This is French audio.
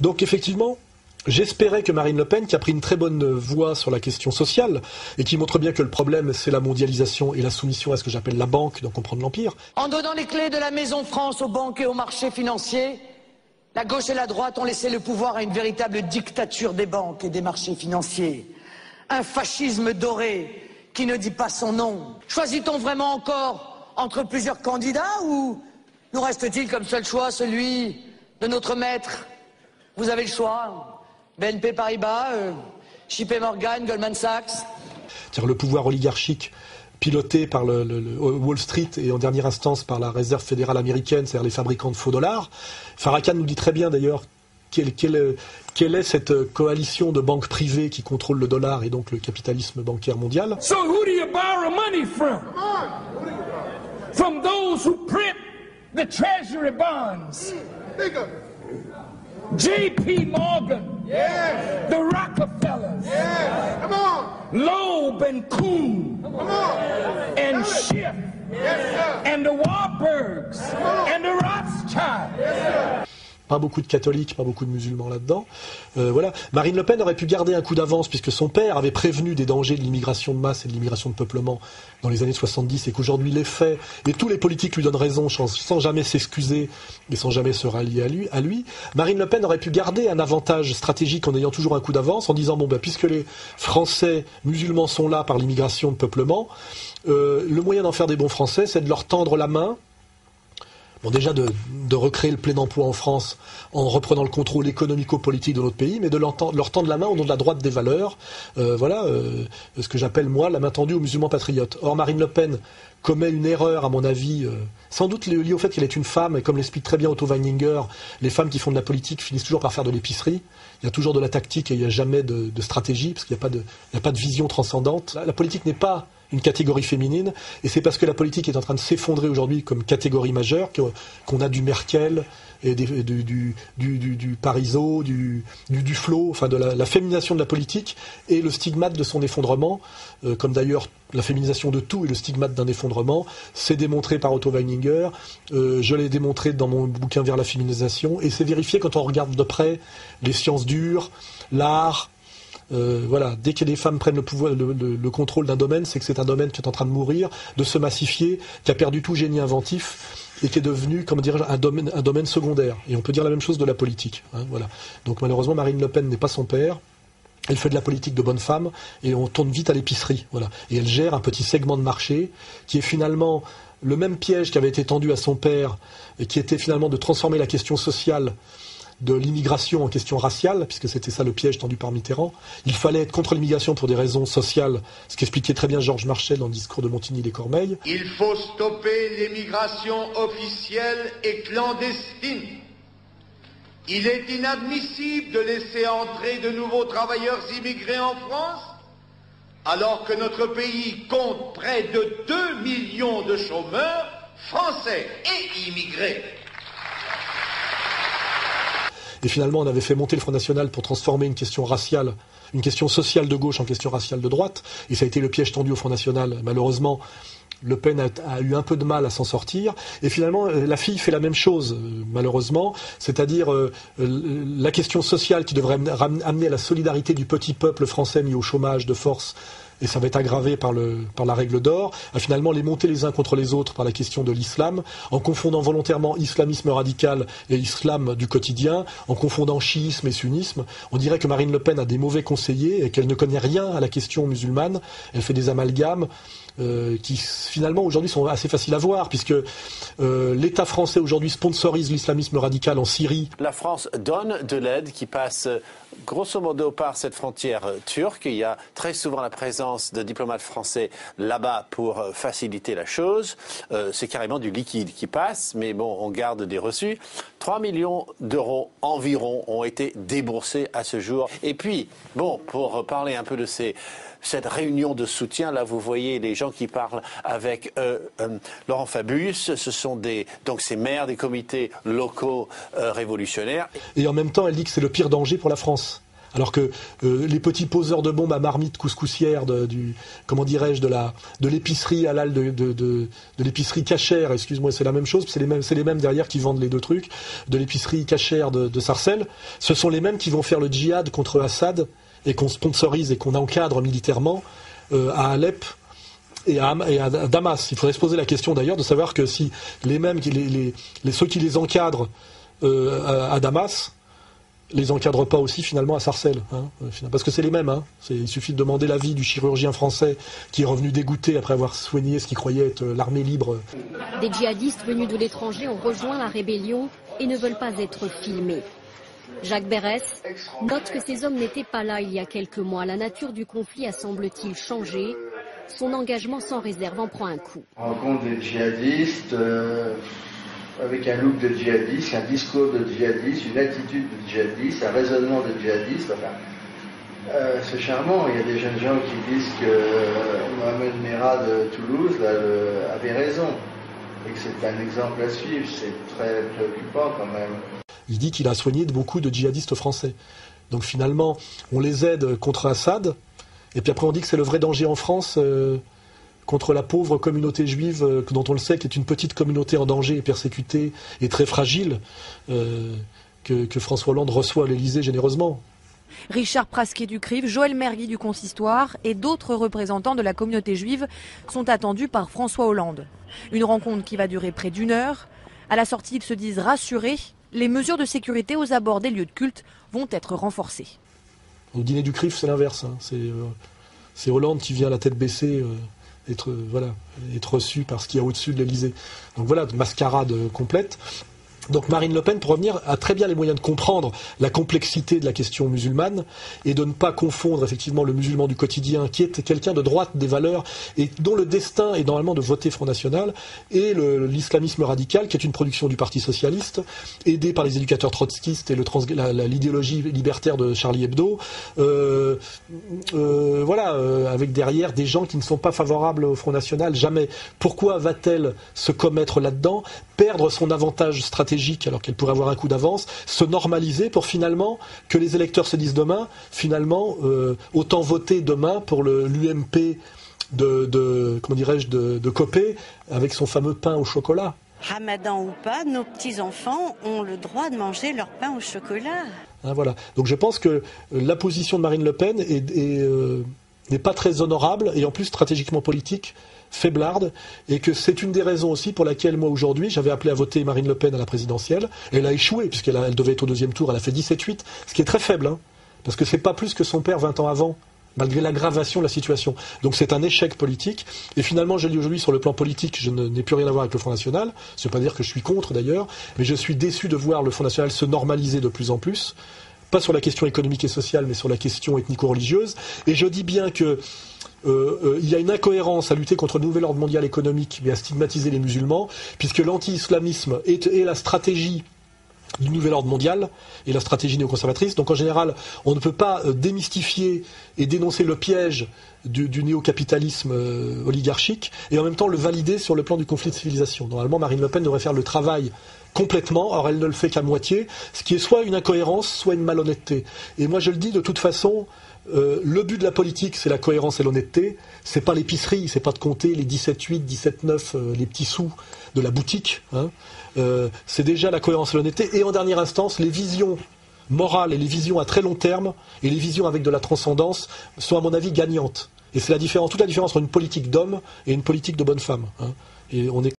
Donc effectivement, j'espérais que Marine Le Pen, qui a pris une très bonne voie sur la question sociale, et qui montre bien que le problème c'est la mondialisation et la soumission à ce que j'appelle la banque, donc comprendre l'empire. En donnant les clés de la maison France aux banques et aux marchés financiers, la gauche et la droite ont laissé le pouvoir à une véritable dictature des banques et des marchés financiers. Un fascisme doré qui ne dit pas son nom. Choisit-on vraiment encore entre plusieurs candidats ou nous reste-t-il comme seul choix celui de notre maître? Vous avez le choix. BNP Paribas, JP Morgan, Goldman Sachs. C'est-à-dire le pouvoir oligarchique piloté par le Wall Street et en dernière instance par la Réserve fédérale américaine, c'est-à-dire les fabricants de faux dollars. Farrakhan nous dit très bien d'ailleurs quelle est cette coalition de banques privées qui contrôle le dollar et donc le capitalisme bancaire mondial. So who do you borrow money from? From those who print the treasury bonds. J.P. Morgan, yes. The Rockefellers, yes. Come on. Loeb and Kuhn, come on. And Schiff, yes, and the Warburgs, and the Rothschilds. Yes, pas beaucoup de catholiques, pas beaucoup de musulmans là-dedans. Voilà. Marine Le Pen aurait pu garder un coup d'avance puisque son père avait prévenu des dangers de l'immigration de masse et de l'immigration de peuplement dans les années 70 et qu'aujourd'hui les faits et tous les politiques lui donnent raison sans jamais s'excuser et sans jamais se rallier à lui. Marine Le Pen aurait pu garder un avantage stratégique en ayant toujours un coup d'avance en disant bon ben puisque les Français musulmans sont là par l'immigration de peuplement, le moyen d'en faire des bons Français c'est de leur tendre la main. Bon, déjà de recréer le plein emploi en France en reprenant le contrôle économico-politique de notre pays, mais de leur tendre la main au nom de la droite des valeurs. Ce que j'appelle, moi, la main tendue aux musulmans patriotes. Or, Marine Le Pen commet une erreur, à mon avis, sans doute liée au fait qu'elle est une femme, et comme l'explique très bien Otto Weininger, les femmes qui font de la politique finissent toujours par faire de l'épicerie. Il y a toujours de la tactique et il n'y a jamais de stratégie, parce qu'il n'y a pas de vision transcendante. La politique n'est pas une catégorie féminine, et c'est parce que la politique est en train de s'effondrer aujourd'hui comme catégorie majeure qu'on a du Merkel et du Parisot, du Duflo, enfin de la féminisation de la politique et le stigmate de son effondrement, comme d'ailleurs la féminisation de tout et le stigmate d'un effondrement, c'est démontré par Otto Weininger, je l'ai démontré dans mon bouquin Vers la féminisation, et c'est vérifié quand on regarde de près les sciences dures, l'art. Voilà, dès que les femmes prennent le contrôle d'un domaine, c'est que c'est un domaine qui est en train de mourir, de se massifier, qui a perdu tout génie inventif et qui est devenu, comment dirais-je, un domaine secondaire. Et on peut dire la même chose de la politique. Hein, voilà. Donc malheureusement, Marine Le Pen n'est pas son père. Elle fait de la politique de bonne femme et on tourne vite à l'épicerie. Voilà. Et elle gère un petit segment de marché qui est finalement le même piège qui avait été tendu à son père et qui était finalement de transformer la question sociale de l'immigration en question raciale, puisque c'était ça le piège tendu par Mitterrand. Il fallait être contre l'immigration pour des raisons sociales, ce qu'expliquait très bien Georges Marchais dans le discours de Montigny-les-Cormeilles. Il faut stopper l'immigration officielle et clandestine. Il est inadmissible de laisser entrer de nouveaux travailleurs immigrés en France, alors que notre pays compte près de 2 millions de chômeurs français et immigrés. Et finalement, on avait fait monter le Front National pour transformer une question raciale, une question sociale de gauche en question raciale de droite. Et ça a été le piège tendu au Front National. Malheureusement, Le Pen a eu un peu de mal à s'en sortir. Et finalement, la fille fait la même chose, malheureusement. C'est-à-dire la question sociale qui devrait amener à la solidarité du petit peuple français mis au chômage de force. Et ça va être aggravé par la règle d'or, à finalement les monter les uns contre les autres par la question de l'islam, en confondant volontairement islamisme radical et islam du quotidien, en confondant chiisme et sunnisme. On dirait que Marine Le Pen a des mauvais conseillers et qu'elle ne connaît rien à la question musulmane. Elle fait des amalgames qui finalement aujourd'hui sont assez faciles à voir, puisque l'État français aujourd'hui sponsorise l'islamisme radical en Syrie. La France donne de l'aide qui passe grosso modo par cette frontière turque. Il y a très souvent la présence de diplomates français là-bas pour faciliter la chose. C'est carrément du liquide qui passe, mais bon, on garde des reçus. 3 millions d'euros environ ont été déboursés à ce jour. Et puis, bon, pour parler un peu de cette réunion de soutien, là vous voyez les gens qui parlent avec Laurent Fabius, ce sont donc ces maires des comités locaux révolutionnaires. Et en même temps elle dit que c'est le pire danger pour la France. Alors que les petits poseurs de bombes à marmite couscoussière comment dirais-je, de l'épicerie halal, de l'épicerie cachère, excuse-moi, c'est la même chose, c'est les mêmes derrière qui vendent les deux trucs, de l'épicerie cachère de Sarcelles, ce sont les mêmes qui vont faire le djihad contre Assad et qu'on sponsorise et qu'on encadre militairement à Alep et à Damas. Il faudrait se poser la question d'ailleurs de savoir que si les mêmes, ceux qui les encadrent à Damas, les encadrent pas aussi finalement à Sarcelles, hein, parce que c'est les mêmes. Hein. Il suffit de demander l'avis du chirurgien français qui est revenu dégoûté après avoir soigné ce qu'il croyait être l'armée libre. Des djihadistes venus de l'étranger ont rejoint la rébellion et ne veulent pas être filmés. Jacques Berès note que ces hommes n'étaient pas là il y a quelques mois. La nature du conflit a, semble-t-il, changé. Son engagement sans réserve en prend un coup. On rencontre des djihadistes avec un look de djihadiste, un discours de djihadiste, une attitude de djihadiste, un raisonnement de djihadiste. Enfin, c'est charmant. Il y a des jeunes gens qui disent que Mohamed Merah de Toulouse avait raison et que c'est un exemple à suivre. C'est très préoccupant quand même. Il dit qu'il a soigné beaucoup de djihadistes français. Donc finalement, on les aide contre Assad, et puis après on dit que c'est le vrai danger en France contre la pauvre communauté juive, dont on le sait qu'est une petite communauté en danger et persécutée et très fragile, que François Hollande reçoit à l'Élysée généreusement. Richard Prasquet du CRIF, Joël Mergui du Consistoire et d'autres représentants de la communauté juive sont attendus par François Hollande. Une rencontre qui va durer près d'1 heure. À la sortie, ils se disent rassurés. Les mesures de sécurité aux abords des lieux de culte vont être renforcées. Au dîner du CRIF, c'est l'inverse. Hein. C'est Hollande qui vient la tête baissée être reçu par ce qu'il y a au-dessus de l'Élysée. Donc voilà, mascarade complète. Donc Marine Le Pen, pour revenir, a très bien les moyens de comprendre la complexité de la question musulmane et de ne pas confondre effectivement le musulman du quotidien, qui est quelqu'un de droite des valeurs et dont le destin est normalement de voter Front National, et l'islamisme radical, qui est une production du Parti Socialiste, aidé par les éducateurs trotskistes et l'idéologie libertaire de Charlie Hebdo. Avec derrière des gens qui ne sont pas favorables au Front National, jamais. Pourquoi va-t-elle se commettre là-dedans, perdre son avantage stratégique alors qu'elle pourrait avoir un coup d'avance, se normaliser pour finalement que les électeurs se disent demain, finalement, autant voter demain pour l'UMP de Copé avec son fameux pain au chocolat. Ramadan ou pas, nos petits-enfants ont le droit de manger leur pain au chocolat. Hein, voilà. Donc je pense que la position de Marine Le Pen n'est pas très honorable et en plus stratégiquement politique, faiblarde, et que c'est une des raisons aussi pour laquelle moi aujourd'hui j'avais appelé à voter Marine Le Pen à la présidentielle. Elle a échoué puisqu'elle devait être au 2e tour, elle a fait 17,8, ce qui est très faible, hein, parce que c'est pas plus que son père 20 ans avant, malgré l'aggravation de la situation. Donc c'est un échec politique, et finalement je dis aujourd'hui sur le plan politique, je n'ai plus rien à voir avec le Front National, ça veut pas dire que je suis contre d'ailleurs, mais je suis déçu de voir le Front National se normaliser de plus en plus, pas sur la question économique et sociale, mais sur la question ethnico-religieuse, et je dis bien que il y a une incohérence à lutter contre le nouvel ordre mondial économique, mais à stigmatiser les musulmans, puisque l'anti-islamisme est la stratégie du nouvel ordre mondial et la stratégie néoconservatrice. Donc en général, on ne peut pas démystifier et dénoncer le piège du néo-capitalisme oligarchique et en même temps le valider sur le plan du conflit de civilisation. Normalement, Marine Le Pen devrait faire le travail complètement, or elle ne le fait qu'à moitié, ce qui est soit une incohérence, soit une malhonnêteté. Et moi je le dis de toute façon, le but de la politique, c'est la cohérence et l'honnêteté. C'est pas l'épicerie, c'est pas de compter les 17,8, 17,9, les petits sous de la boutique. Hein. C'est déjà la cohérence et l'honnêteté. Et en dernière instance, les visions morales et les visions à très long terme et les visions avec de la transcendance sont à mon avis gagnantes. Et c'est toute la différence entre une politique d'homme et une politique de bonne femme. Hein. Et on est